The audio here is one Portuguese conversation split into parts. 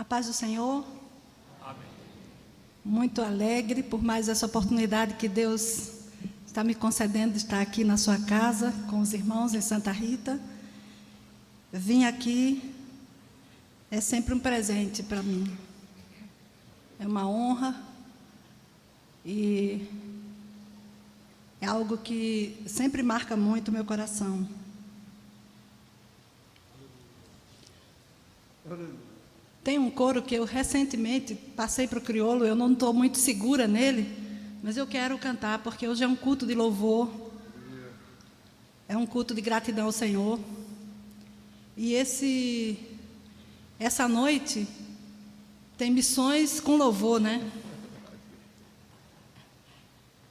A paz do Senhor. Amém. Muito alegre por mais essa oportunidade que Deus está me concedendo de estar aqui na sua casa com os irmãos em Santa Rita. Vim aqui, é sempre um presente para mim. É uma honra e é algo que sempre marca muito o meu coração. Tem um coro que eu recentemente passei para o crioulo, eu não estou muito segura nele, mas eu quero cantar, porque hoje é um culto de louvor, é um culto de gratidão ao Senhor. E essa noite tem missões com louvor, né?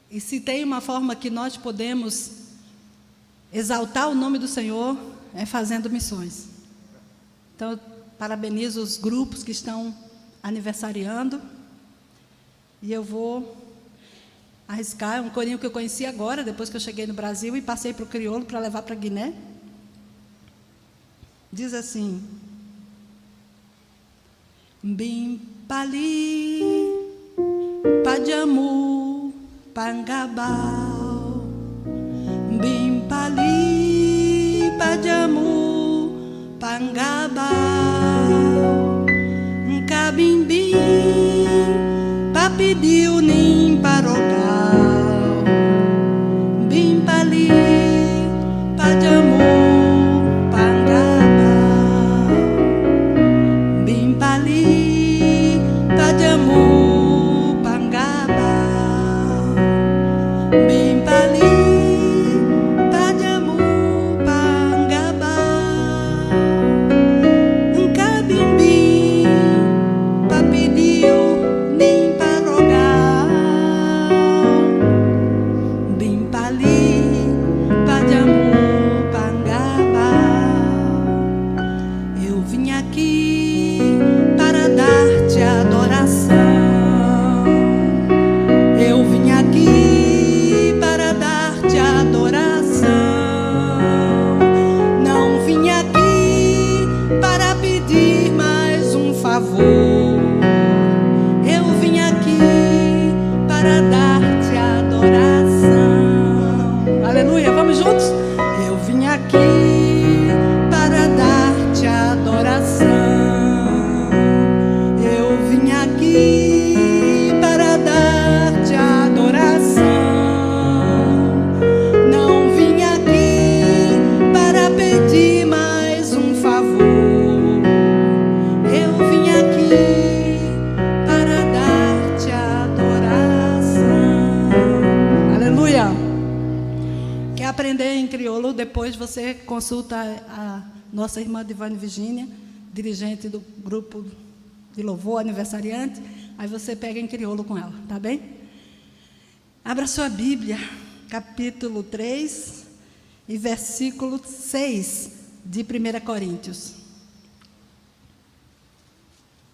E se tem uma forma que nós podemos exaltar o nome do Senhor, é fazendo missões. Então, eu parabenizo os grupos que estão aniversariando. E eu vou arriscar, é um corinho que eu conheci agora, depois que eu cheguei no Brasil e passei para o crioulo para levar para Guiné. Diz assim: Bim pali pajamu pangabau, bim pali pajamu pangabau, nkabimbim papidiu nim parogal, bim pali pajamu pangabau, bim pali pajamu pangabau, bim pali pajamu pangabau, nkabimbi papidiu nim parogal, bim pali pajamu pangabau. Eu vim aqui para dar-te adoração. Eu vim aqui para dar-te adoração. Não vim aqui para pedir mais um favor. Eu vim aqui para dar-te adoração. Aleluia, vamos juntos? Eu vim aqui para dar-te adoração. Eu vim aqui para dar-te adoração. Não vim aqui para pedir mais um favor. Eu vim aqui para dar-te adoração. Aleluia! Quer aprender em crioulo? Depois você consulta a nossa irmã Divane Virgínia, dirigente do grupo de louvor, aniversariante. Aí você pega em crioulo com ela, tá bem? Abra sua Bíblia, capítulo 3 e versículo 6 de 1 Coríntios.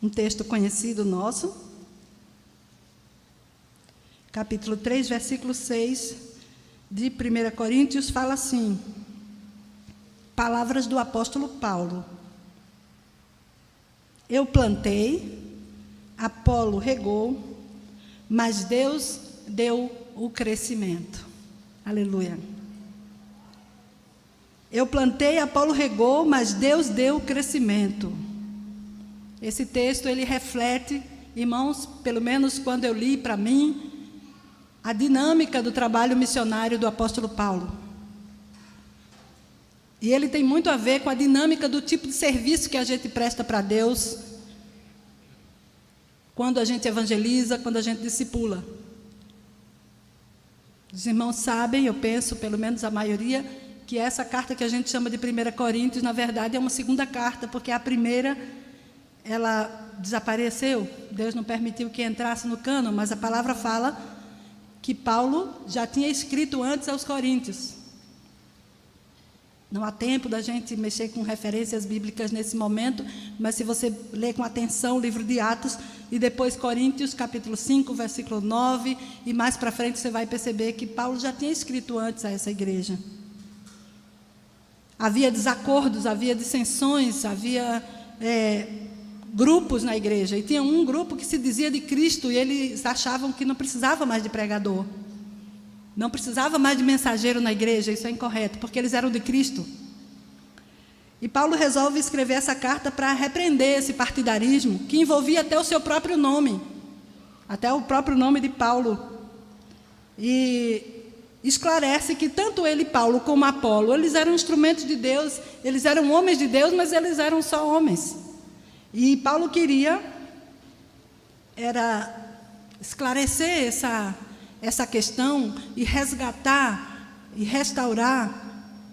Um texto conhecido nosso. Capítulo 3, versículo 6 de 1 Coríntios fala assim: palavras do apóstolo Paulo. Eu plantei, Apolo regou, mas Deus deu o crescimento. Aleluia. Eu plantei, Apolo regou, mas Deus deu o crescimento. Esse texto, ele reflete, irmãos, pelo menos quando eu li para mim, a dinâmica do trabalho missionário do apóstolo Paulo. E ele tem muito a ver com a dinâmica do tipo de serviço que a gente presta para Deus quando a gente evangeliza, quando a gente discipula. Os irmãos sabem, eu penso, pelo menos a maioria, que essa carta que a gente chama de 1 Coríntios, na verdade, é uma segunda carta, porque a primeira, ela desapareceu, Deus não permitiu que entrasse no cânon, mas a palavra fala que Paulo já tinha escrito antes aos Coríntios. Não há tempo da gente mexer com referências bíblicas nesse momento, mas se você ler com atenção o livro de Atos e depois Coríntios, capítulo 5, versículo 9, e mais para frente você vai perceber que Paulo já tinha escrito antes a essa igreja. Havia desacordos, havia dissensões, havia grupos na igreja, e tinha um grupo que se dizia de Cristo, e eles achavam que não precisava mais de pregador, não precisava mais de mensageiro na igreja. Isso é incorreto, porque eles eram de Cristo. E Paulo resolve escrever essa carta para repreender esse partidarismo, que envolvia até o seu próprio nome, até o próprio nome de Paulo, e esclarece que tanto ele, Paulo, como Apolo, eles eram instrumentos de Deus, eles eram homens de Deus, mas eles eram só homens. E Paulo queria esclarecer essa questão e resgatar e restaurar,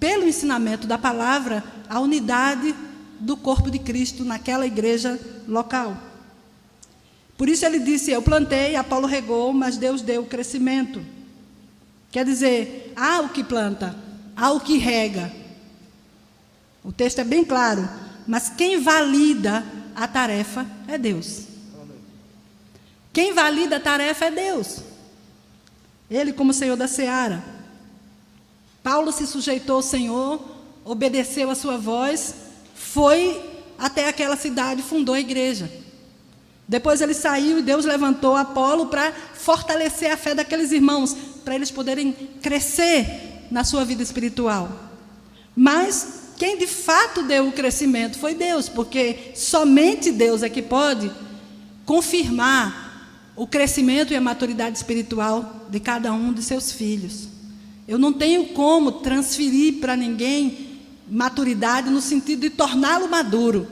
pelo ensinamento da palavra, a unidade do corpo de Cristo naquela igreja local. Por isso ele disse: eu plantei, Apolo regou, mas Deus deu o crescimento. Quer dizer, há o que planta, há o que rega. O texto é bem claro, mas quem valida a tarefa é Deus. Quem valida a tarefa é Deus. Ele como Senhor da seara. Paulo se sujeitou ao Senhor, obedeceu a sua voz, foi até aquela cidade, fundou a igreja. Depois ele saiu e Deus levantou Apolo para fortalecer a fé daqueles irmãos, para eles poderem crescer na sua vida espiritual. Mas quem de fato deu o crescimento foi Deus, porque somente Deus é que pode confirmar o crescimento e a maturidade espiritual de cada um de seus filhos. Eu não tenho como transferir para ninguém maturidade no sentido de torná-lo maduro.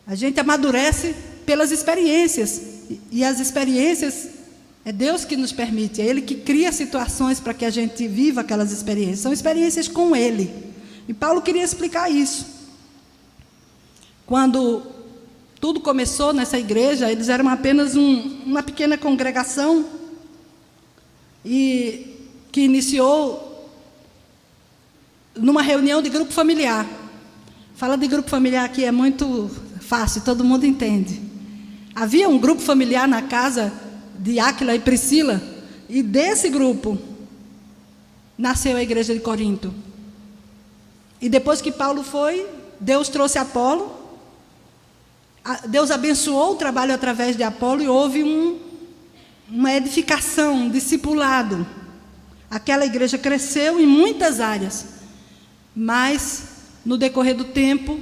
A gente amadurece pelas experiências, e as experiências é Deus que nos permite, é Ele que cria situações para que a gente viva aquelas experiências, são experiências com Ele. E Paulo queria explicar isso. Quando tudo começou nessa igreja, eles eram apenas uma pequena congregação, e que iniciou numa reunião de grupo familiar. Falar de grupo familiar aqui é muito fácil, todo mundo entende. Havia um grupo familiar na casa de Áquila e Priscila, e desse grupo nasceu a igreja de Corinto. E depois que Paulo foi, Deus trouxe Apolo, Deus abençoou o trabalho através de Apolo, e houve uma edificação, um discipulado. Aquela igreja cresceu em muitas áreas, mas no decorrer do tempo,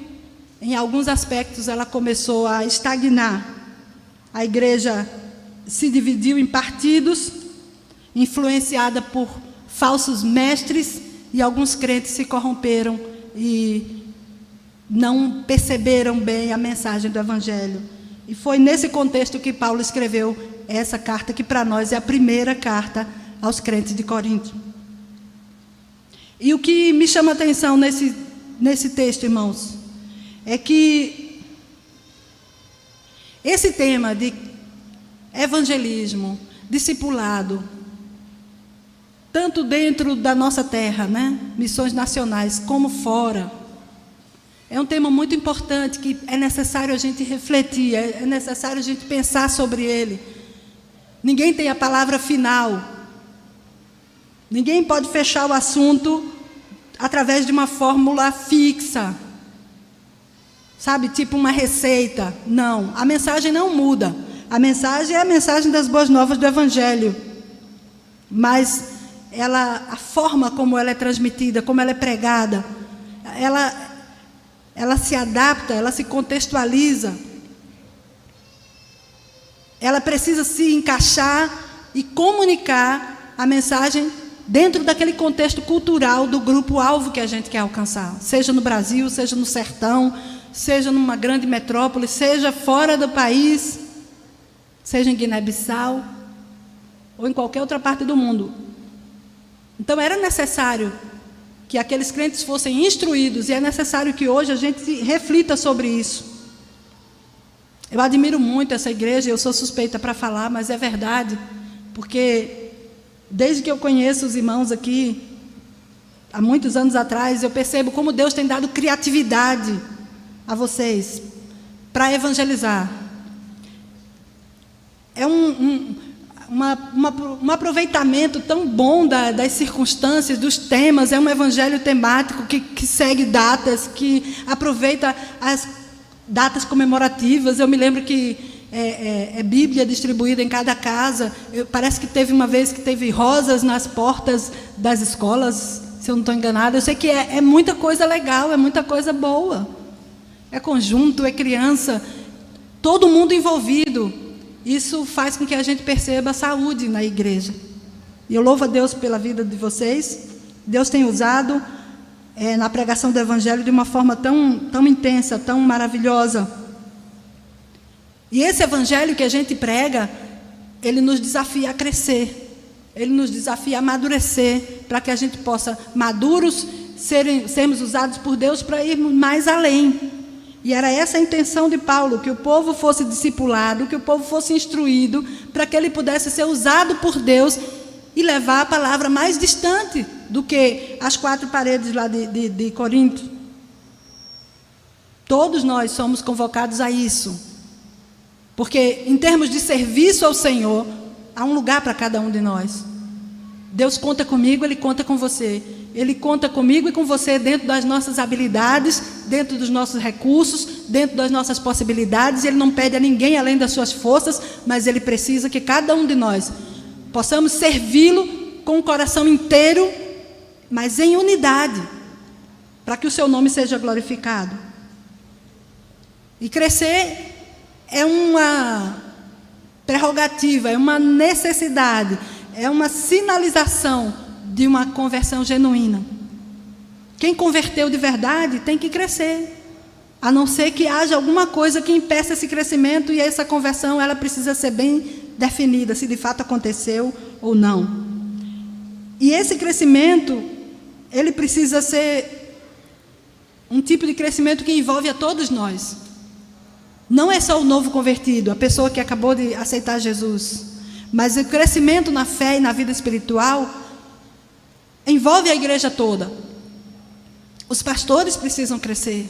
em alguns aspectos, ela começou a estagnar. A igreja se dividiu em partidos, influenciada por falsos mestres, e alguns crentes se corromperam e não perceberam bem a mensagem do Evangelho. E foi nesse contexto que Paulo escreveu essa carta, que para nós é a primeira carta aos crentes de Corinto. E o que me chama a atenção nesse texto, irmãos, é que esse tema de evangelismo, discipulado, tanto dentro da nossa terra, né, missões nacionais, como fora, é um tema muito importante, que é necessário a gente refletir, é necessário a gente pensar sobre ele. Ninguém tem a palavra final. Ninguém pode fechar o assunto através de uma fórmula fixa. Sabe, tipo uma receita. Não, a mensagem não muda. A mensagem é a mensagem das boas novas do Evangelho. Mas a forma como ela é transmitida, como ela é pregada, ela se adapta, ela se contextualiza. Ela precisa se encaixar e comunicar a mensagem dentro daquele contexto cultural do grupo-alvo que a gente quer alcançar. Seja no Brasil, seja no sertão, seja numa grande metrópole, seja fora do país, seja em Guiné-Bissau, ou em qualquer outra parte do mundo. Então era necessário que aqueles crentes fossem instruídos, e é necessário que hoje a gente reflita sobre isso. Eu admiro muito essa igreja, eu sou suspeita para falar, mas é verdade, porque desde que eu conheço os irmãos aqui, há muitos anos atrás, eu percebo como Deus tem dado criatividade a vocês para evangelizar. É um aproveitamento tão bom das circunstâncias, dos temas. É um evangelho temático que segue datas, que aproveita datas comemorativas. Eu me lembro que Bíblia distribuída em cada casa. Parece que teve uma vez que teve rosas nas portas das escolas, se eu não estou enganada. Eu sei que é muita coisa legal, é muita coisa boa. É conjunto, é criança, todo mundo envolvido. Isso faz com que a gente perceba a saúde na igreja. E eu louvo a Deus pela vida de vocês. Deus tem usado na pregação do Evangelho de uma forma tão intensa, tão maravilhosa. E esse Evangelho que a gente prega, ele nos desafia a crescer, ele nos desafia a amadurecer, para que a gente possa, maduros, sermos usados por Deus para irmos mais além. E era essa a intenção de Paulo, que o povo fosse discipulado, que o povo fosse instruído, para que ele pudesse ser usado por Deus e levar a palavra mais distante do que as 4 paredes lá de Corinto. Todos nós somos convocados a isso, porque em termos de serviço ao Senhor, há um lugar para cada um de nós. Deus conta comigo, Ele conta com você. Ele conta comigo e com você dentro das nossas habilidades, dentro dos nossos recursos, dentro das nossas possibilidades. Ele não pede a ninguém além das suas forças, mas Ele precisa que cada um de nós possamos servi-lo com o coração inteiro, mas em unidade, para que o seu nome seja glorificado. E crescer é uma prerrogativa, é uma necessidade, é uma sinalização de uma conversão genuína. Quem converteu de verdade tem que crescer, a não ser que haja alguma coisa que impeça esse crescimento, e essa conversão ela precisa ser bem definida, se de fato aconteceu ou não. E esse crescimento, ele precisa ser um tipo de crescimento que envolve a todos nós. Não é só o novo convertido, a pessoa que acabou de aceitar Jesus, mas o crescimento na fé e na vida espiritual envolve a igreja toda. Os pastores precisam crescer,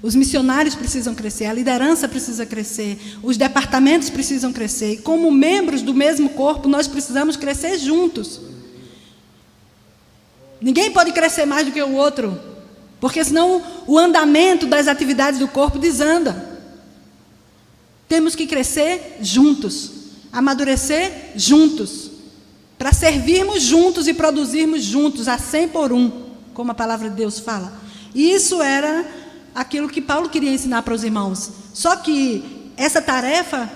os missionários precisam crescer, a liderança precisa crescer, os departamentos precisam crescer, e como membros do mesmo corpo, nós precisamos crescer juntos. Ninguém pode crescer mais do que o outro, porque senão o andamento das atividades do corpo desanda. Temos que crescer juntos, amadurecer juntos, para servirmos juntos e produzirmos juntos, a 100 por 1, como a palavra de Deus fala. E isso era aquilo que Paulo queria ensinar para os irmãos. Só que essa tarefa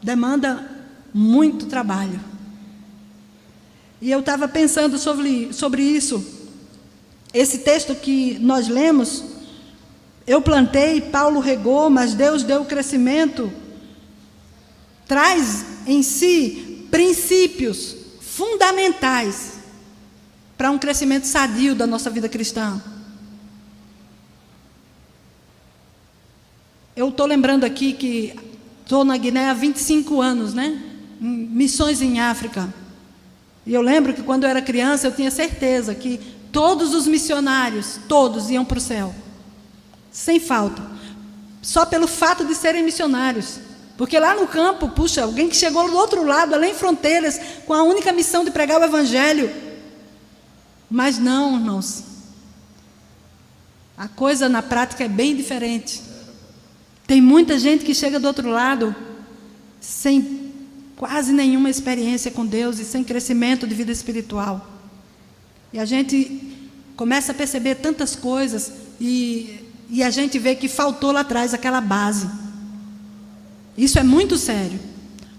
demanda muito trabalho. E eu estava pensando sobre isso. Esse texto que nós lemos, eu plantei, Paulo regou, mas Deus deu o crescimento, traz em si princípios fundamentais para um crescimento sadio da nossa vida cristã. Eu estou lembrando aqui que estou na Guiné há 25 anos, né? Em missões em África. E eu lembro que quando eu era criança, eu tinha certeza que todos os missionários, todos iam para o céu, sem falta, só pelo fato de serem missionários. Porque lá no campo, puxa, alguém que chegou do outro lado, além fronteiras, com a única missão de pregar o Evangelho. Mas não, irmãos, a coisa na prática é bem diferente. Tem muita gente que chega do outro lado sem quase nenhuma experiência com Deus e sem crescimento de vida espiritual. E a gente começa a perceber tantas coisas e a gente vê que faltou lá atrás aquela base. Isso é muito sério.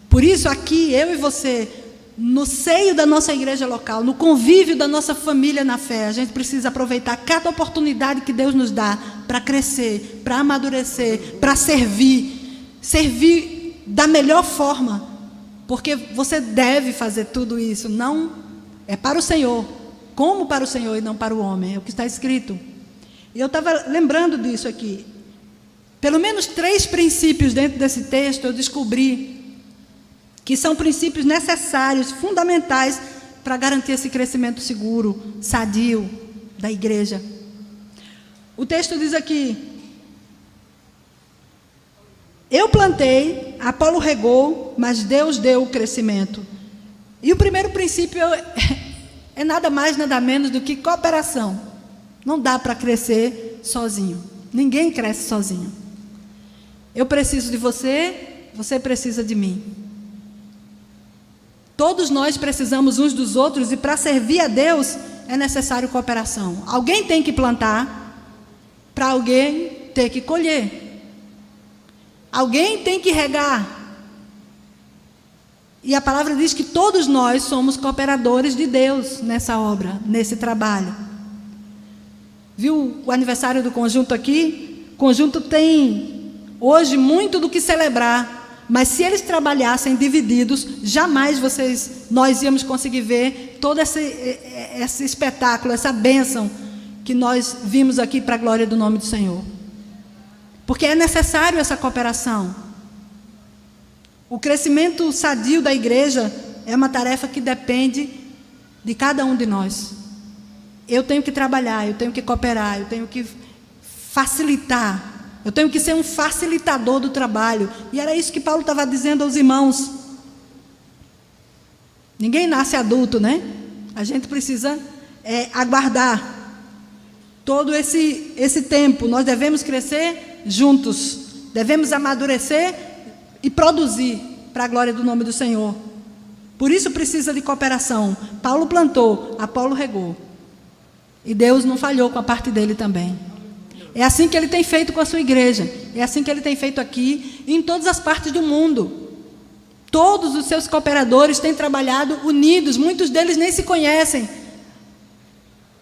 Por isso aqui, eu e você, no seio da nossa igreja local, no convívio da nossa família na fé, a gente precisa aproveitar cada oportunidade que Deus nos dá para crescer, para amadurecer, para servir da melhor forma, porque você deve fazer tudo isso, não é para o Senhor, como para o Senhor e não para o homem, é o que está escrito. E eu estava lembrando disso aqui. Pelo menos 3 princípios dentro desse texto eu descobri que são princípios necessários, fundamentais, para garantir esse crescimento seguro, sadio da igreja. O texto diz aqui: eu plantei, Apolo regou, mas Deus deu o crescimento. E o primeiro princípio é nada mais, nada menos do que cooperação. Não dá para crescer sozinho. Ninguém cresce sozinho. Eu preciso de você, você precisa de mim. Todos nós precisamos uns dos outros e para servir a Deus é necessário cooperação. Alguém tem que plantar para alguém ter que colher. Alguém tem que regar. E a palavra diz que todos nós somos cooperadores de Deus nessa obra, nesse trabalho. Viu o aniversário do conjunto aqui? O conjunto tem hoje muito do que celebrar, mas se eles trabalhassem divididos, jamais nós íamos conseguir ver todo esse espetáculo, essa bênção que nós vimos aqui para a glória do nome do Senhor. Porque é necessário essa cooperação. O crescimento sadio da igreja é uma tarefa que depende de cada um de nós. Eu tenho que trabalhar, eu tenho que cooperar, eu tenho que facilitar, eu tenho que ser um facilitador do trabalho. E era isso que Paulo estava dizendo aos irmãos. Ninguém nasce adulto, né? A gente precisa aguardar todo esse tempo. Nós devemos crescer juntos, devemos amadurecer e produzir para a glória do nome do Senhor. Por isso precisa de cooperação. Paulo plantou, Apolo regou. E Deus não falhou com a parte dele também. É assim que ele tem feito com a sua igreja. É assim que ele tem feito aqui e em todas as partes do mundo. Todos os seus cooperadores têm trabalhado unidos. Muitos deles nem se conhecem.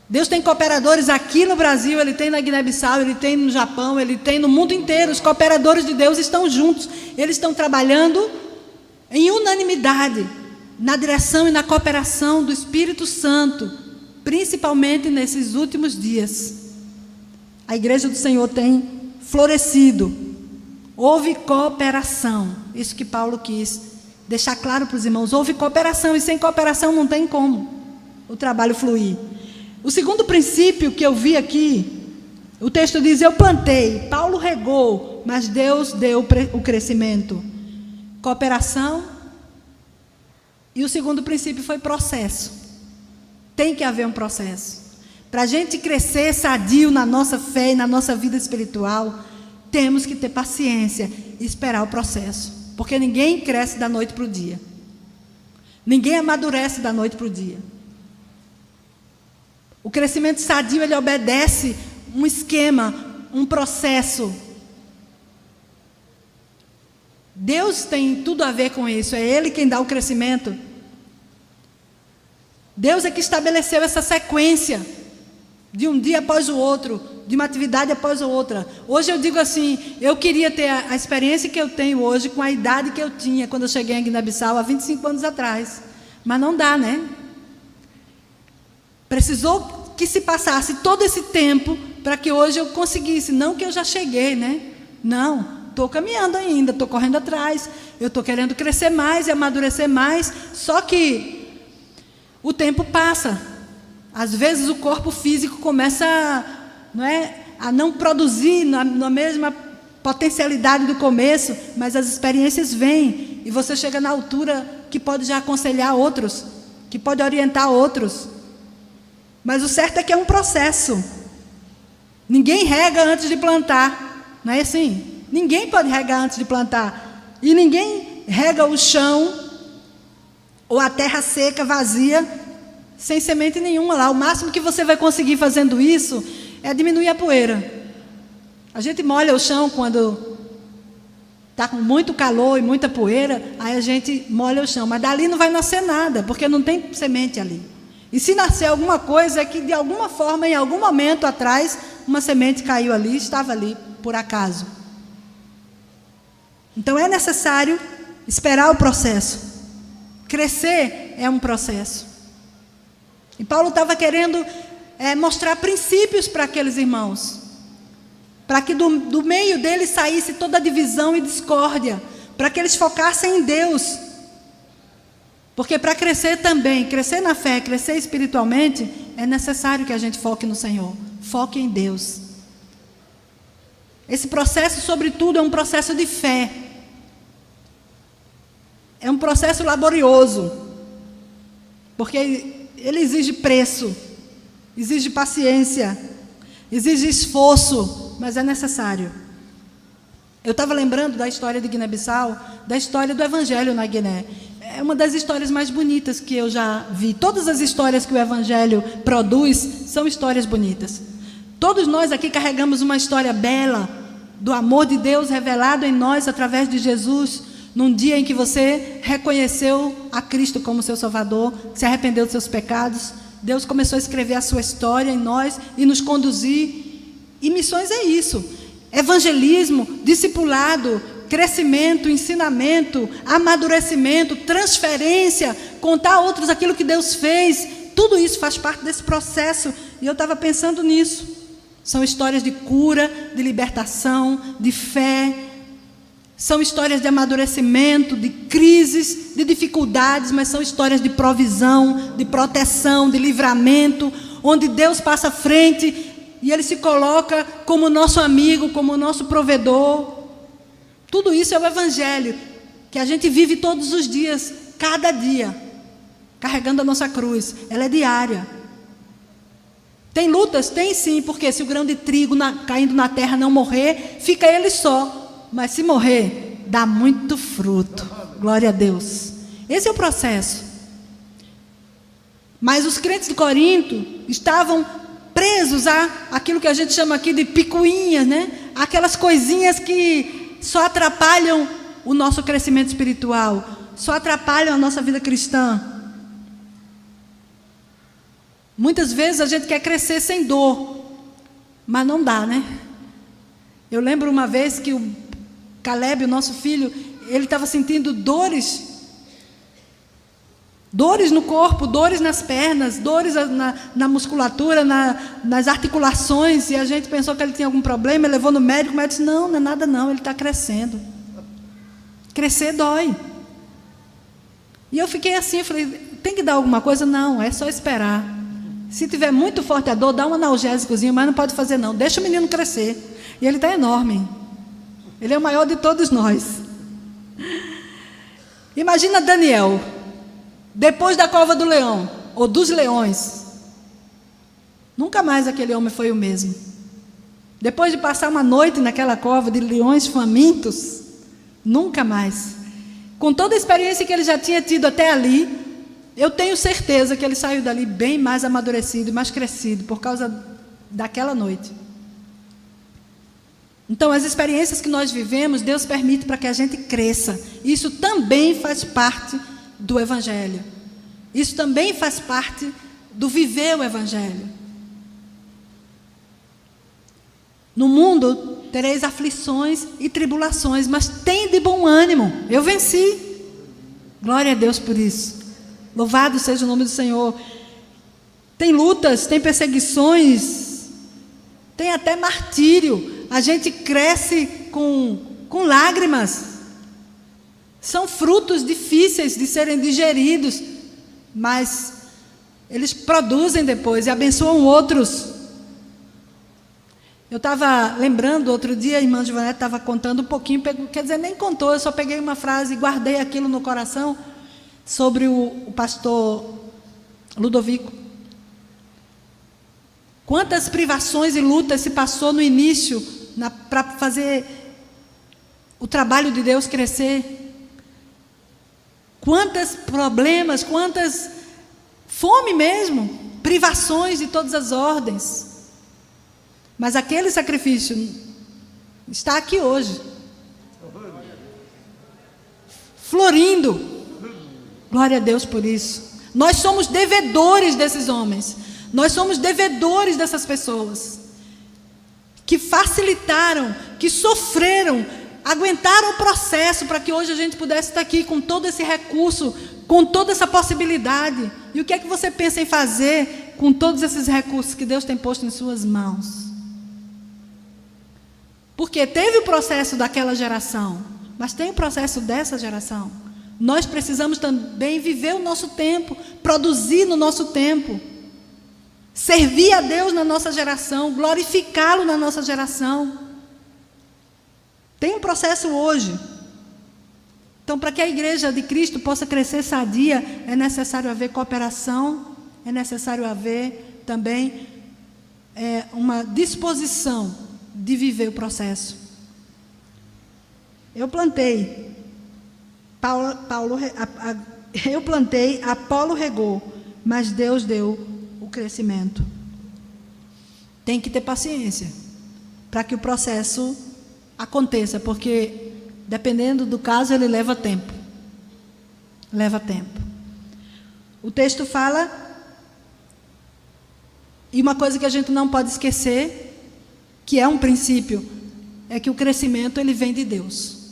Deus tem cooperadores aqui no Brasil, Ele tem na Guiné-Bissau, Ele tem no Japão, Ele tem no mundo inteiro. Os cooperadores de Deus estão juntos. Eles estão trabalhando em unanimidade, na direção e na cooperação do Espírito Santo, principalmente nesses últimos dias. A igreja do Senhor tem florescido. Houve cooperação. Isso que Paulo quis deixar claro para os irmãos. Houve cooperação e sem cooperação não tem como o trabalho fluir. O segundo princípio que eu vi aqui, o texto diz: eu plantei, Paulo regou, mas Deus deu o crescimento. Cooperação. E o segundo princípio foi processo. Tem que haver um processo. Para a gente crescer sadio na nossa fé e na nossa vida espiritual, temos que ter paciência e esperar o processo. Porque ninguém cresce da noite para o dia. Ninguém amadurece da noite para o dia. O crescimento sadio, ele obedece um esquema, um processo. Deus tem tudo a ver com isso, é Ele quem dá o crescimento. Deus é que estabeleceu essa sequência, de um dia após o outro, de uma atividade após a outra. Hoje eu digo assim, eu queria ter a experiência que eu tenho hoje, com a idade que eu tinha, quando eu cheguei em Guiné-Bissau, há 25 anos atrás. Mas não dá, né? Precisou que se passasse todo esse tempo para que hoje eu conseguisse. Não que eu já cheguei, né? Não, estou caminhando ainda, estou correndo atrás. Eu estou querendo crescer mais e amadurecer mais. Só que o tempo passa. Às vezes o corpo físico começa a não produzir na mesma potencialidade do começo, mas as experiências vêm. E você chega na altura que pode já aconselhar outros, que pode orientar outros. Mas o certo é que é um processo. Ninguém rega antes de plantar. Não é assim? Ninguém pode regar antes de plantar. E ninguém rega o chão ou a terra seca, vazia, sem semente nenhuma lá. O máximo que você vai conseguir fazendo isso é diminuir a poeira. A gente molha o chão quando está com muito calor e muita poeira, aí a gente molha o chão. Mas dali não vai nascer nada, porque não tem semente ali. E se nascer alguma coisa, é que de alguma forma, em algum momento atrás, uma semente caiu ali, estava ali, por acaso. Então é necessário esperar o processo. Crescer é um processo. E Paulo estava querendo mostrar princípios para aqueles irmãos. Para que do meio deles saísse toda a divisão e discórdia. Para que eles focassem em Deus. Porque para crescer também, crescer na fé, crescer espiritualmente, é necessário que a gente foque no Senhor. Foque em Deus. Esse processo, sobretudo, é um processo de fé. É um processo laborioso. Porque ele exige preço, exige paciência, exige esforço, mas é necessário. Eu estava lembrando da história de Guiné-Bissau, da história do Evangelho na Guiné. É uma das histórias mais bonitas que eu já vi. Todas as histórias que o Evangelho produz são histórias bonitas. Todos nós aqui carregamos uma história bela do amor de Deus revelado em nós através de Jesus, num dia em que você reconheceu a Cristo como seu Salvador, se arrependeu dos seus pecados. Deus começou a escrever a sua história em nós e nos conduzir. E missões é isso: evangelismo, discipulado, crescimento, ensinamento, amadurecimento, transferência, contar a outros aquilo que Deus fez. Tudo isso faz parte desse processo. E eu estava pensando nisso. São histórias de cura, de libertação, de fé. São histórias de amadurecimento, de crises, de dificuldades, mas são histórias de provisão, de proteção, de livramento, onde Deus passa à frente e Ele se coloca como nosso amigo, como nosso provedor. Tudo isso é o Evangelho, que a gente vive todos os dias, cada dia, carregando a nossa cruz. Ela é diária. Tem lutas? Tem sim, porque se o grão de trigo caindo na terra não morrer, fica ele só. Mas se morrer, dá muito fruto. Glória a Deus. Esse é o processo. Mas os crentes de Corinto estavam presos àquilo que a gente chama aqui de picuinhas, né? Aquelas coisinhas que só atrapalham o nosso crescimento espiritual, só atrapalham a nossa vida cristã. Muitas vezes a gente quer crescer sem dor, mas não dá, né? Eu lembro uma vez que o Caleb, o nosso filho, ele estava sentindo dores no corpo, dores nas pernas, dores na musculatura, nas articulações, e a gente pensou que ele tinha algum problema, levou no médico, o médico disse: não é nada não, ele está crescendo. Crescer dói. E eu fiquei assim, eu falei: tem que dar alguma coisa? Não, é só esperar. Se tiver muito forte a dor, dá um analgésicozinho, mas não pode fazer não, deixa o menino crescer. E ele está enorme. Ele é o maior de todos nós. Imagina Daniel, depois da cova do leão, ou dos leões. Nunca mais aquele homem foi o mesmo. Depois de passar uma noite naquela cova de leões famintos, nunca mais. Com toda a experiência que ele já tinha tido até ali, eu tenho certeza que ele saiu dali bem mais amadurecido e mais crescido por causa daquela noite. Então, as experiências que nós vivemos, Deus permite para que a gente cresça. Isso também faz parte do Evangelho. Isso também faz parte do viver o Evangelho. No mundo tereis aflições e tribulações, mas tem de bom ânimo. Eu venci. Glória a Deus por isso. Louvado seja o nome do Senhor. Tem lutas, tem perseguições, tem até martírio. A gente cresce com lágrimas. São frutos difíceis de serem digeridos, mas eles produzem depois e abençoam outros. Eu estava lembrando, outro dia a irmã Givanete estava contando um pouquinho, quer dizer, nem contou, eu só peguei uma frase e guardei aquilo no coração, sobre o pastor Ludovico. Quantas privações e lutas se passou no início para fazer o trabalho de Deus crescer. Quantos problemas, quantas fome mesmo, privações de todas as ordens. Mas aquele sacrifício está aqui hoje, florindo. Glória a Deus por isso. Nós somos devedores desses homens. Nós somos devedores dessas pessoas que facilitaram, que sofreram, aguentaram o processo para que hoje a gente pudesse estar aqui com todo esse recurso, com toda essa possibilidade. E o que é que você pensa em fazer com todos esses recursos que Deus tem posto em suas mãos? Porque teve o processo daquela geração, mas tem o processo dessa geração. Nós precisamos também viver o nosso tempo, produzir no nosso tempo, servir a Deus na nossa geração, glorificá-lo na nossa geração. Tem um processo hoje. Então, para que a igreja de Cristo possa crescer sadia, é necessário haver cooperação, é necessário haver também uma disposição de viver o processo. Eu plantei, eu plantei, Apolo regou, mas Deus deu o crescimento. Tem que ter paciência para que o processo aconteça, porque dependendo do caso ele leva tempo. Leva tempo. O texto fala, e uma coisa que a gente não pode esquecer, que é um princípio, é que o crescimento ele vem de Deus.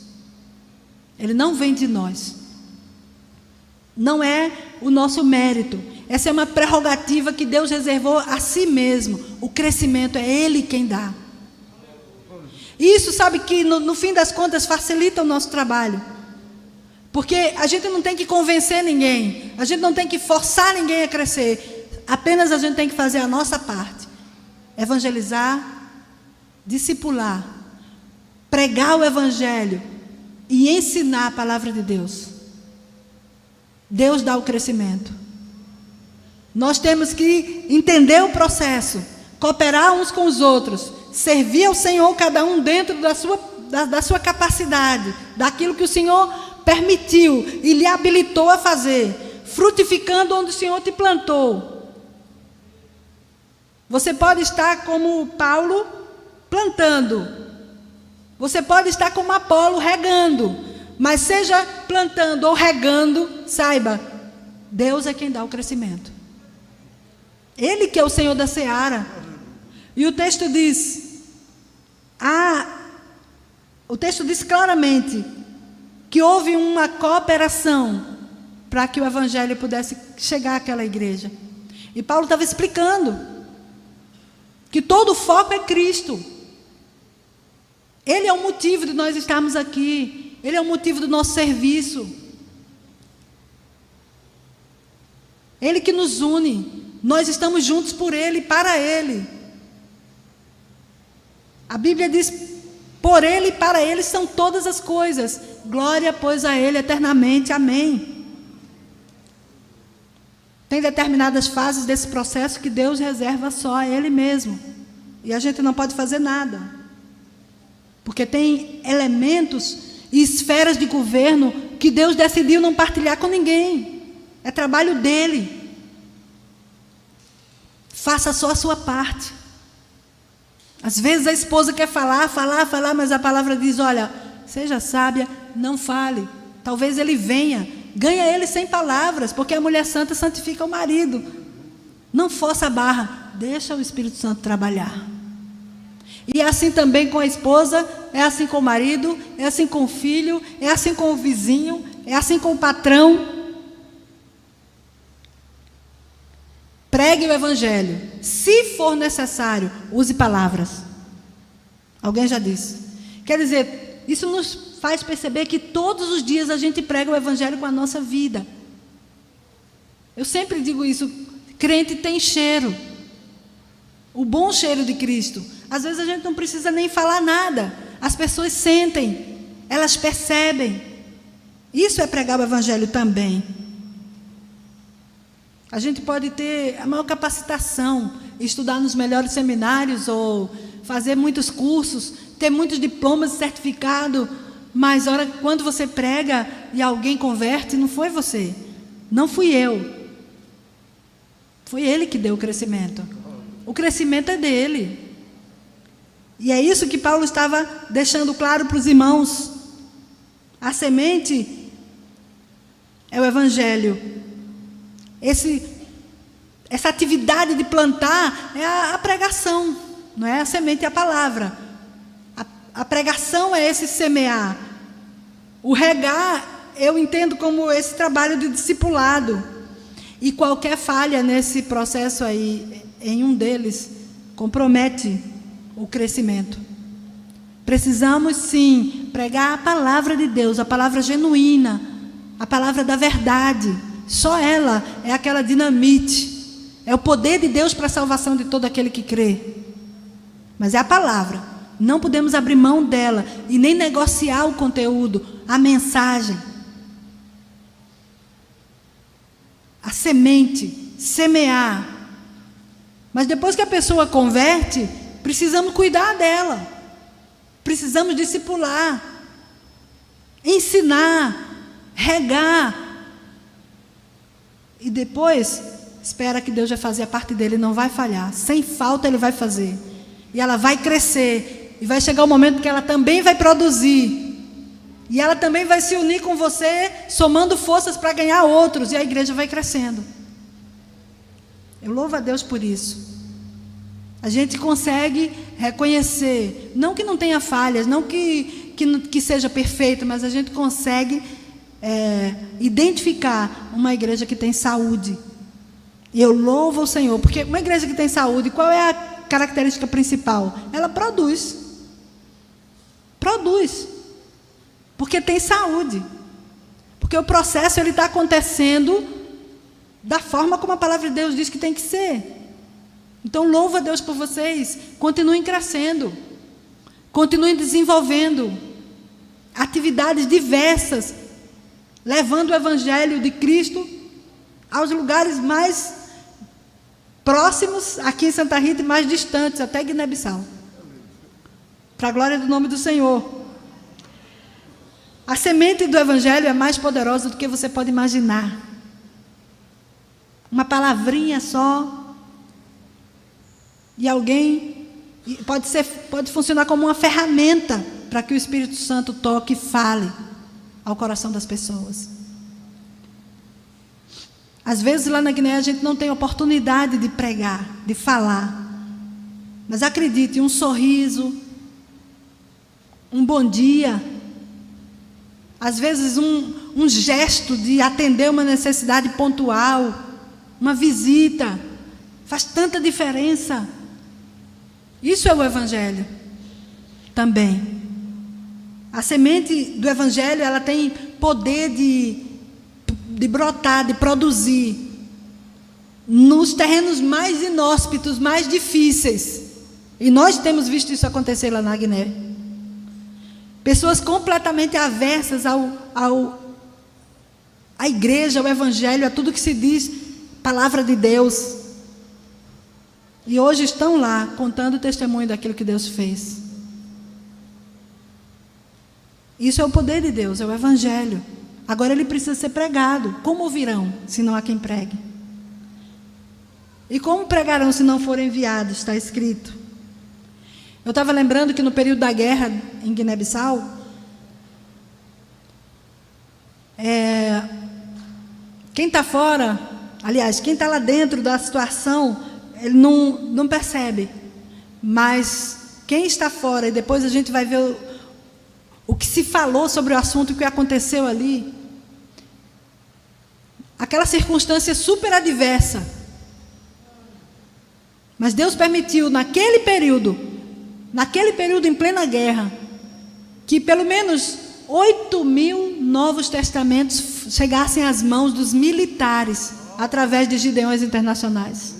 Ele não vem de nós. Não é o nosso mérito. Essa é uma prerrogativa que Deus reservou a si mesmo. O crescimento é Ele quem dá. Isso, sabe que no fim das contas facilita o nosso trabalho. Porque a gente não tem que convencer ninguém. A gente não tem que forçar ninguém a crescer. Apenas a gente tem que fazer a nossa parte. Evangelizar, discipular, pregar o Evangelho e ensinar a palavra de Deus. Deus dá o crescimento. Nós temos que entender o processo, cooperar uns com os outros, servir ao Senhor, cada um dentro da sua capacidade, daquilo que o Senhor permitiu e lhe habilitou a fazer, frutificando onde o Senhor te plantou. Você pode estar como Paulo, plantando. Você pode estar como Apolo, regando. Mas seja plantando ou regando, saiba, Deus é quem dá o crescimento. Ele que é o Senhor da seara. E o texto diz, o texto diz claramente que houve uma cooperação para que o Evangelho pudesse chegar àquela igreja. E Paulo estava explicando que todo o foco é Cristo. Ele é o motivo de nós estarmos aqui. Ele é o motivo do nosso serviço. Ele que nos une. Nós estamos juntos por Ele e para Ele. A Bíblia diz, por Ele e para Ele são todas as coisas. Glória, pois, a Ele eternamente. Amém. Tem determinadas fases desse processo que Deus reserva só a Ele mesmo. E a gente não pode fazer nada. Porque tem elementos e esferas de governo que Deus decidiu não partilhar com ninguém. É trabalho dele. Faça só a sua parte. Às vezes a esposa quer falar, mas a palavra diz, olha, seja sábia, não fale. Talvez ele venha, ganha ele sem palavras, porque a mulher santa santifica o marido. Não força a barra, deixa o Espírito Santo trabalhar. E é assim também com a esposa, é assim com o marido, é assim com o filho, é assim com o vizinho, é assim com o patrão. Pregue o Evangelho. Se for necessário, use palavras. Alguém já disse. Quer dizer, isso nos faz perceber que todos os dias a gente prega o Evangelho com a nossa vida. Eu sempre digo isso, crente tem cheiro. O bom cheiro de Cristo. Às vezes a gente não precisa nem falar nada. As pessoas sentem, elas percebem. Isso é pregar o Evangelho também. A gente pode ter a maior capacitação, estudar nos melhores seminários ou fazer muitos cursos, ter muitos diplomas e certificado, mas quando você prega e alguém converte, não foi você, não fui eu. Foi Ele que deu o crescimento. O crescimento é dele. E é isso que Paulo estava deixando claro para os irmãos. A semente é o Evangelho. Essa atividade de plantar é a pregação, não é? A semente é a palavra. A pregação é esse semear. O regar, eu entendo como esse trabalho de discipulado. E qualquer falha nesse processo aí, em um deles, compromete o crescimento. Precisamos sim pregar a palavra de Deus, a palavra genuína, a palavra da verdade. Só ela é aquela dinamite, é o poder de Deus para a salvação de todo aquele que crê. Mas é a palavra, não podemos abrir mão dela e nem negociar o conteúdo, a mensagem. A semente, semear. Mas depois que a pessoa converte, precisamos cuidar dela, precisamos discipular, ensinar, regar. E depois, espera que Deus vai fazer a parte dele, não vai falhar. Sem falta ele vai fazer. E ela vai crescer. E vai chegar o momento que ela também vai produzir. E ela também vai se unir com você, somando forças para ganhar outros. E a igreja vai crescendo. Eu louvo a Deus por isso. A gente consegue reconhecer, não que não tenha falhas, não que seja perfeito, mas a gente consegue identificar uma igreja que tem saúde. E eu louvo o Senhor, porque uma igreja que tem saúde, qual é a característica principal? Ela produz. Produz. Porque tem saúde. Porque o processo está acontecendo da forma como a palavra de Deus diz que tem que ser. Então, louvo a Deus por vocês. Continuem crescendo. Continuem desenvolvendo atividades diversas, levando o Evangelho de Cristo aos lugares mais próximos, aqui em Santa Rita, e mais distantes, até Guiné-Bissau. Para a glória do nome do Senhor. A semente do Evangelho é mais poderosa do que você pode imaginar. Uma palavrinha só, e alguém pode funcionar como uma ferramenta para que o Espírito Santo toque e fale ao coração das pessoas. Às vezes lá na Guiné a gente não tem oportunidade de pregar, de falar. Mas acredite, um sorriso, um bom dia, às vezes um gesto de atender uma necessidade pontual, uma visita, faz tanta diferença. Isso é o Evangelho também. A semente do Evangelho, ela tem poder de brotar, de produzir nos terrenos mais inóspitos, mais difíceis. E nós temos visto isso acontecer lá na Guiné. Pessoas completamente aversas à igreja, ao Evangelho, a tudo que se diz palavra de Deus. E hoje estão lá contando o testemunho daquilo que Deus fez. Isso é o poder de Deus, é o Evangelho. Agora ele precisa ser pregado. Como ouvirão, se não há quem pregue? E como pregarão se não forem enviados? Está escrito. Eu estava lembrando que no período da guerra em Guiné-Bissau, quem está fora, aliás, quem está lá dentro da situação, ele não percebe. Mas quem está fora, e depois a gente vai ver o que se falou sobre o assunto, o que aconteceu ali, aquela circunstância super adversa. Mas Deus permitiu naquele período em plena guerra, que pelo menos 8.000 novos testamentos chegassem às mãos dos militares, através de gideões internacionais.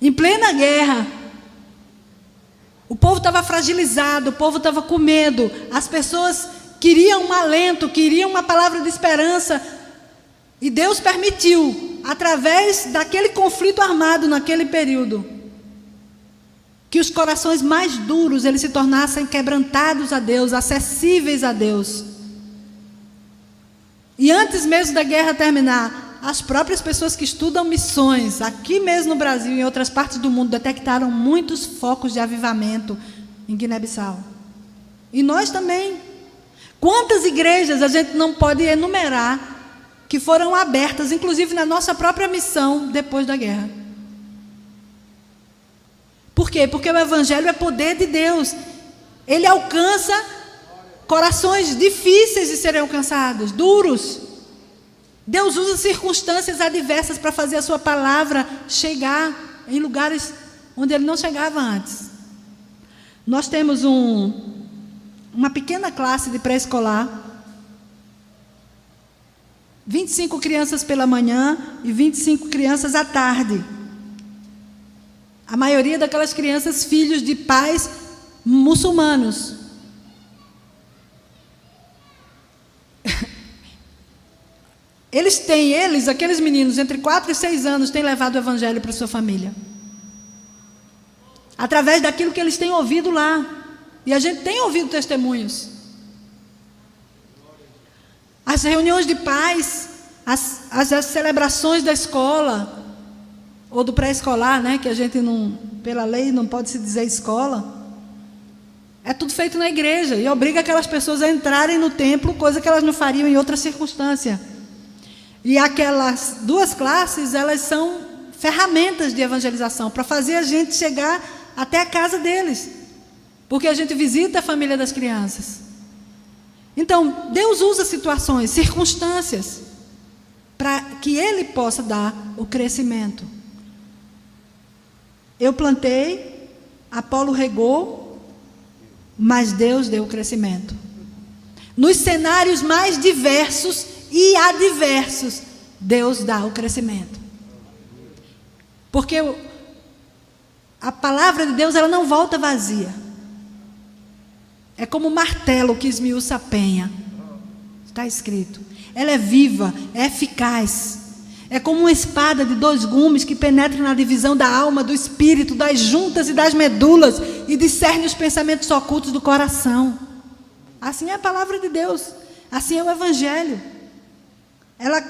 Em plena guerra, o povo estava fragilizado, o povo estava com medo, as pessoas queriam um alento, queriam uma palavra de esperança, e Deus permitiu, através daquele conflito armado naquele período, que os corações mais duros eles se tornassem quebrantados a Deus, acessíveis a Deus. E antes mesmo da guerra terminar, as próprias pessoas que estudam missões, aqui mesmo no Brasil e em outras partes do mundo, detectaram muitos focos de avivamento em Guiné-Bissau. E nós também. Quantas igrejas a gente não pode enumerar que foram abertas, inclusive na nossa própria missão, depois da guerra? Por quê? Porque o Evangelho é poder de Deus. Ele alcança corações difíceis de serem alcançados, duros. Deus usa circunstâncias adversas para fazer a sua palavra chegar em lugares onde ele não chegava antes. Nós temos uma pequena classe de pré-escolar, 25 crianças pela manhã e 25 crianças à tarde. A maioria daquelas crianças, filhos de pais muçulmanos. Aqueles meninos, entre 4 e 6 anos, têm levado o Evangelho para sua família. Através daquilo que eles têm ouvido lá. E a gente tem ouvido testemunhos. as reuniões de pais, as celebrações da escola, ou do pré-escolar, né, que a gente não, pela lei, não pode se dizer escola. É tudo feito na igreja e obriga aquelas pessoas a entrarem no templo, coisa que elas não fariam em outra circunstância. E aquelas duas classes, elas são ferramentas de evangelização, para fazer a gente chegar até a casa deles, porque a gente visita a família das crianças. Então, Deus usa situações, circunstâncias, para que Ele possa dar o crescimento. Eu plantei, Apolo regou, mas Deus deu o crescimento. Nos cenários mais diversos e adversos, Deus dá o crescimento. Porque a palavra de Deus, ela não volta vazia. É como um martelo que esmiuça a penha. Está escrito. Ela é viva, é eficaz. É como uma espada de 2 gumes que penetra na divisão da alma, do espírito, das juntas e das medulas e discerne os pensamentos ocultos do coração. Assim é a palavra de Deus. Assim é o Evangelho. Ela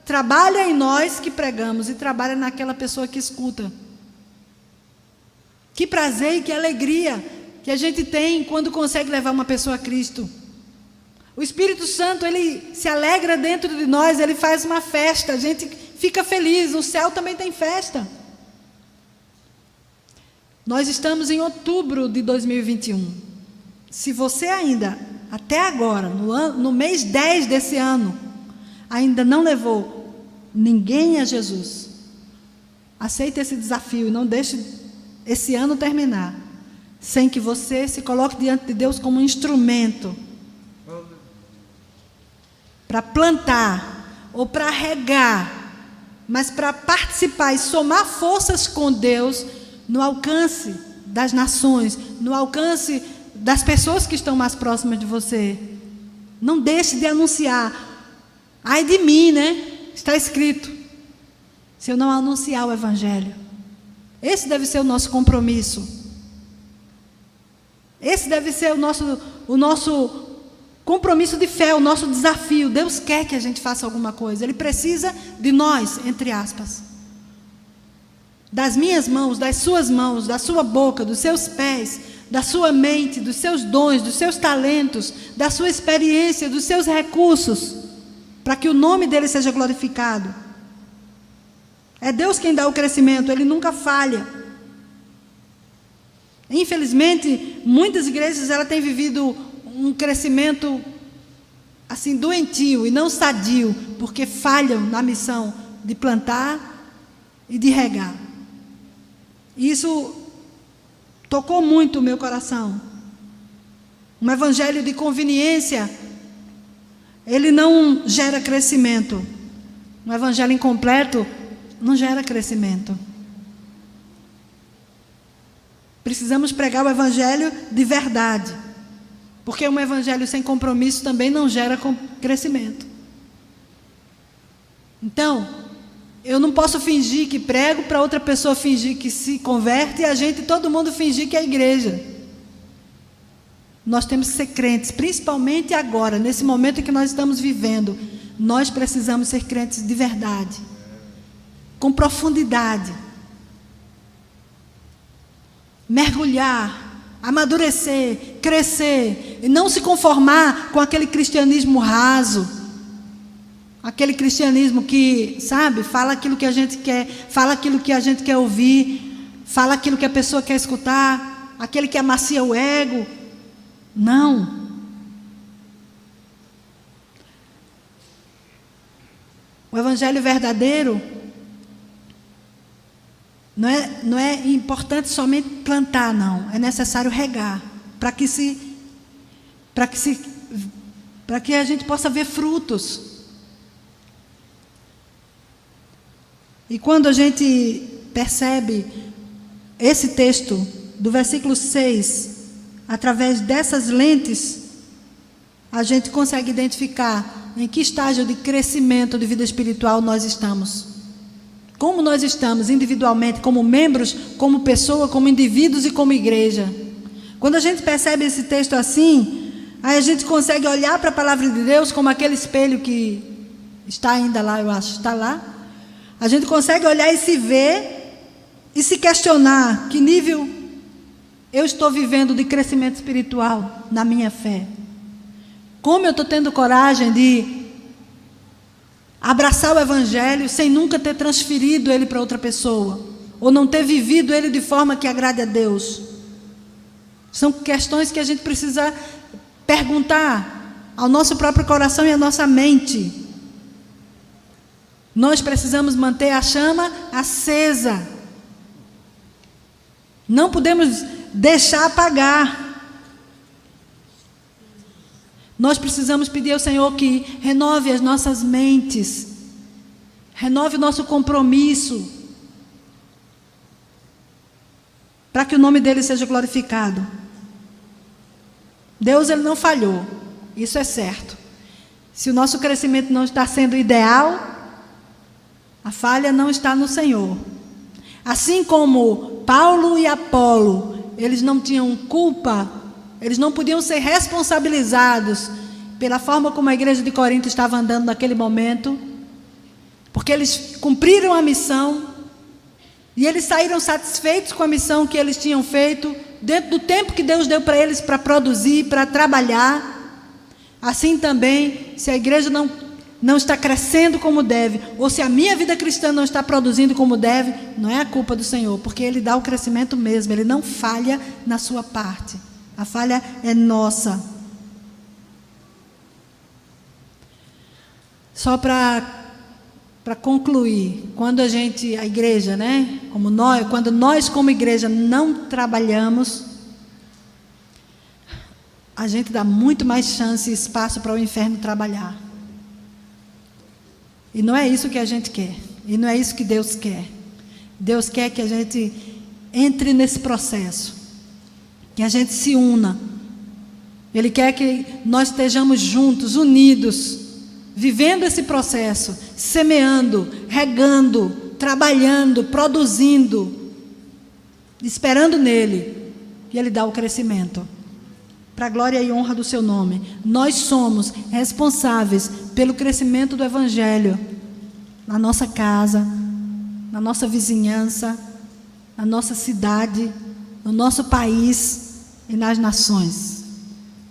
trabalha em nós que pregamos e trabalha naquela pessoa que escuta. Que prazer e que alegria que a gente tem quando consegue levar uma pessoa a Cristo. O Espírito Santo, ele se alegra dentro de nós, ele faz uma festa, a gente fica feliz, o céu também tem festa. Nós estamos em outubro de 2021. Se você ainda, até agora, no mês 10 desse ano, ainda não levou ninguém a Jesus, aceite esse desafio e não deixe esse ano terminar sem que você se coloque diante de Deus como um instrumento para plantar ou para regar, mas para participar e somar forças com Deus no alcance das nações, no alcance das pessoas que estão mais próximas de você. Não deixe de anunciar. Ai de mim, né? Está escrito. Se eu não anunciar o Evangelho. Esse deve ser o nosso compromisso. Esse deve ser o nosso compromisso de fé, o nosso desafio. Deus quer que a gente faça alguma coisa. Ele precisa de nós, entre aspas. Das minhas mãos, das suas mãos, da sua boca, dos seus pés, da sua mente, dos seus dons, dos seus talentos, da sua experiência, dos seus recursos, para que o nome dele seja glorificado. É Deus quem dá o crescimento, ele nunca falha. Infelizmente, muitas igrejas ela têm vivido um crescimento assim doentio e não sadio, porque falham na missão de plantar e de regar. Isso tocou muito o meu coração. Um evangelho de conveniência, ele não gera crescimento. Um evangelho incompleto não gera crescimento. Precisamos pregar o evangelho de verdade, porque um evangelho sem compromisso também não gera crescimento. Então, eu não posso fingir que prego para outra pessoa fingir que se converte e todo mundo fingir que é igreja. Nós temos que ser crentes, principalmente agora, nesse momento em que nós estamos vivendo. Nós precisamos ser crentes de verdade, com profundidade. Mergulhar, amadurecer, crescer, e não se conformar com aquele cristianismo raso, aquele cristianismo que, sabe, fala aquilo que a gente quer, fala aquilo que a gente quer ouvir, fala aquilo que a pessoa quer escutar, aquele que amacia o ego. Não. O evangelho verdadeiro não é importante somente plantar, não. É necessário regar para que a gente possa ver frutos. E quando a gente percebe esse texto do versículo 6, através dessas lentes, a gente consegue identificar em que estágio de crescimento de vida espiritual nós estamos. Como nós estamos individualmente, como membros, como pessoa, como indivíduos e como igreja. Quando a gente percebe esse texto assim, Aí a gente consegue olhar para a palavra de Deus como aquele espelho que está ainda lá, eu acho, está lá. A gente consegue olhar e se ver e se questionar que nível eu estou vivendo de crescimento espiritual na minha fé. Como eu estou tendo coragem de abraçar o Evangelho sem nunca ter transferido ele para outra pessoa, ou não ter vivido ele de forma que agrade a Deus. São questões que a gente precisa perguntar ao nosso próprio coração e à nossa mente. Nós precisamos manter a chama acesa. Não podemos deixar apagar. Nós precisamos pedir ao Senhor que renove as nossas mentes, renove o nosso compromisso, para que o nome dele seja glorificado. Deus, ele não falhou, isso é certo. Se o nosso crescimento não está sendo ideal, a falha não está no Senhor. Assim como Paulo e Apolo, eles não tinham culpa, eles não podiam ser responsabilizados pela forma como a igreja de Corinto estava andando naquele momento, porque eles cumpriram a missão, e eles saíram satisfeitos com a missão que eles tinham feito, dentro do tempo que Deus deu para eles para produzir, para trabalhar. Assim também, se a igreja não está crescendo como deve, ou se a minha vida cristã não está produzindo como deve, não é a culpa do Senhor, porque Ele dá o crescimento mesmo, Ele não falha na sua parte, a falha é nossa. Só para concluir, quando a igreja, né, quando nós como igreja não trabalhamos, a gente dá muito mais chance e espaço para o inferno trabalhar. E não é isso que a gente quer, e não é isso que Deus quer. Deus quer que a gente entre nesse processo, que a gente se una. Ele quer que nós estejamos juntos, unidos, vivendo esse processo, semeando, regando, trabalhando, produzindo, esperando nele, e ele dá o crescimento, para a glória e honra do seu nome. Nós somos responsáveis pelo crescimento do Evangelho, na nossa casa, na nossa vizinhança, na nossa cidade, no nosso país e nas nações.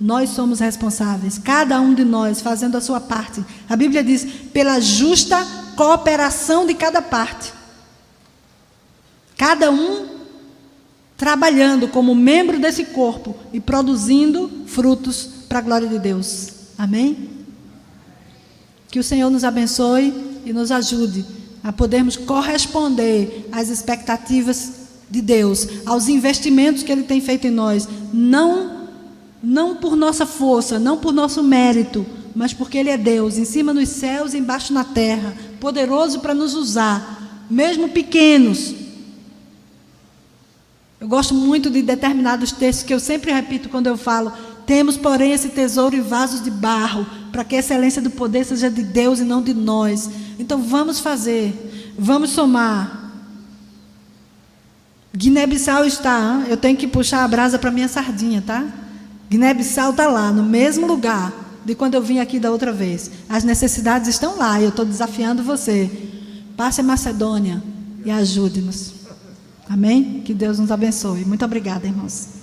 Nós somos responsáveis, cada um de nós fazendo a sua parte. A Bíblia diz, pela justa cooperação de cada parte. Cada um trabalhando como membro desse corpo e produzindo frutos para a glória de Deus. Amém? Que o Senhor nos abençoe e nos ajude a podermos corresponder às expectativas de Deus, aos investimentos que Ele tem feito em nós, não por nossa força, não por nosso mérito, mas porque Ele é Deus, em cima nos céus e embaixo na terra, poderoso para nos usar, mesmo pequenos. Eu gosto muito de determinados textos que eu sempre repito quando eu falo: temos, porém, esse tesouro em vasos de barro, para que a excelência do poder seja de Deus e não de nós. Então vamos fazer, vamos somar. Guiné-Bissau está, eu tenho que puxar a brasa para minha sardinha, tá? Guiné-Bissau está lá, no mesmo lugar de quando eu vim aqui da outra vez. As necessidades estão lá, e eu estou desafiando você. Passe a Macedônia e ajude-nos. Amém? Que Deus nos abençoe. Muito obrigada, irmãos.